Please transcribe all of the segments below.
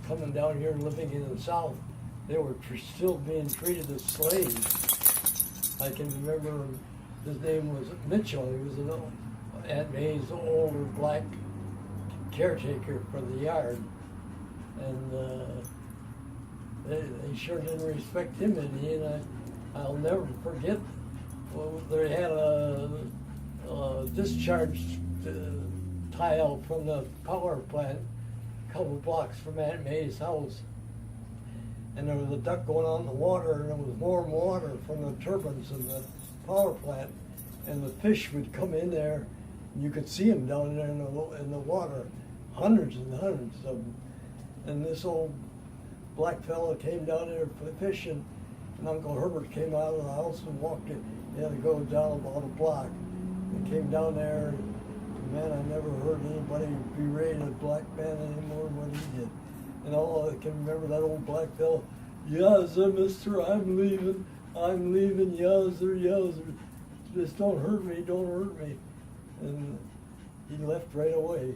coming down here and living in the South, they were still being treated as slaves. I can remember his name was Mitchell. He was Aunt May's older black caretaker for the yard. And they sure didn't respect him any, and I'll never forget. Well, they had a discharge tile from the power plant a couple blocks from Aunt May's house, and there was a duct going on in the water, and there was warm water from the turbines in the power plant, and the fish would come in there, and you could see them down there in the water, hundreds and hundreds of them. And this old black fellow came down there for fishing, and Uncle Herbert came out of the house and walked in. He had to go down about a block. He came down there, and man, I never heard anybody berate a black man any more than what he did. And all I can remember, that old black fellow, "Yeah, sir, mister, I'm leaving, yeah, sir, just don't hurt me, And he left right away.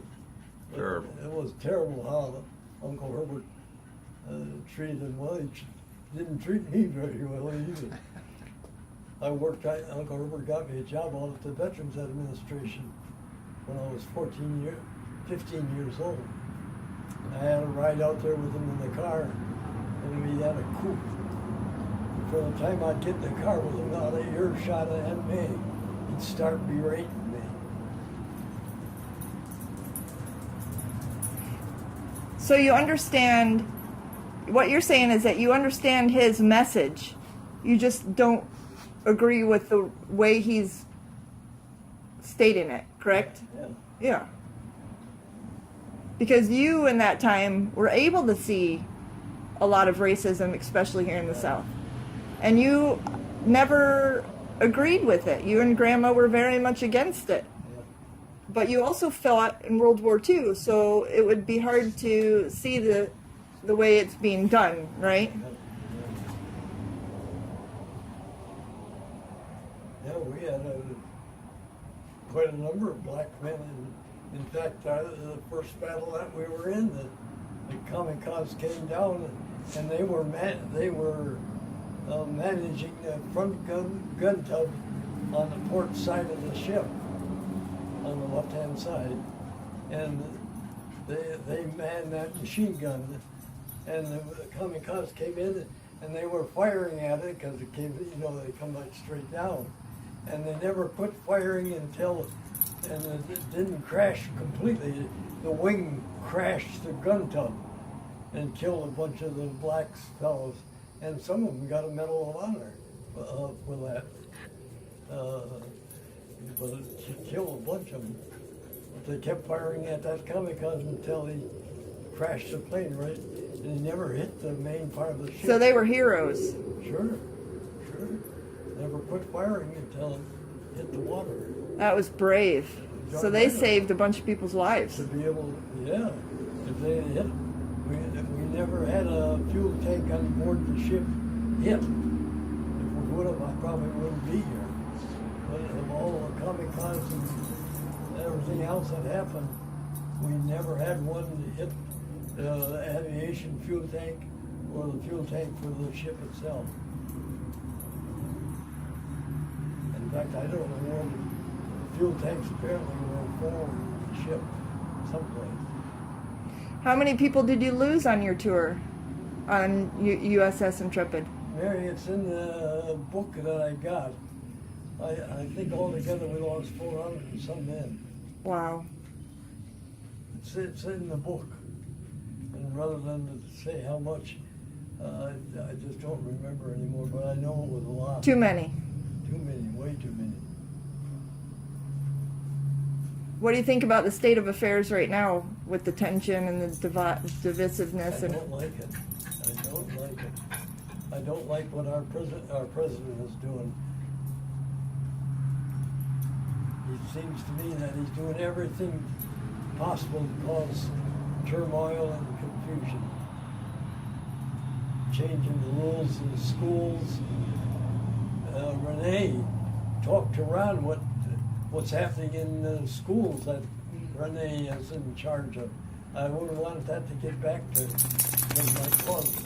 Terrible. It was terrible how Uncle Herbert treated him. Well, he didn't treat me very well either. Uncle Herbert got me a job out at the Veterans Administration when I was 15 years old. I had a ride out there with him in the car, and we had a coupe. From the time I'd get in the car with him out of earshot of Aunt May, he'd start berating me. So you understand, what you're saying is that you understand his message. You just don't agree with the way he's stating it, correct? Yeah. Yeah. Because you in that time were able to see a lot of racism, especially here in the South. And you never agreed with it. You and Grandma were very much against it. But you also fought in World War II, so it would be hard to see the way it's being done, right? Yeah, we had quite a number of black men. In fact, the first battle that we were in, the kamikazes came down, and they were managing the front gun tub on the port side of the ship, on the left-hand side, and they manned that machine gun, and the kamikazes came in, and they were firing at it because it came, they come like straight down, and they never quit firing until, and it didn't crash completely. The wing crashed the gun tub and killed a bunch of the black fellows, and some of them got a Medal of Honor for that. But it killed a bunch of them. But they kept firing at that kamikaze until he crashed the plane, right? And he never hit the main part of the ship. So they were heroes. Sure. Never quit firing until it hit the water. That was brave. So they saved a bunch of people's lives. To be able, yeah. If they had hit, we never had a fuel tank on board the ship hit. If we would have, I probably wouldn't be here. But of all the kamikazes and everything else that happened, we never had one hit the aviation fuel tank or the fuel tank for the ship itself. In fact, I don't know where the fuel tanks apparently were forward in the ship someplace. How many people did you lose on your tour on USS Intrepid? Mary, it's in the book that I got. I think altogether we lost 400 and some men. Wow. It's in the book. And rather than to say how much, I just don't remember anymore, but I know it was a lot. Too many. Too many, way too many. What do you think about the state of affairs right now with the tension and the divisiveness? I don't like it. I don't like what our president is doing. It seems to me that he's doing everything possible to cause turmoil and confusion. Changing the rules in the schools. Renee talked to Ron what's happening in the schools that Renee is in charge of. I wouldn't want that to get back to my clothes.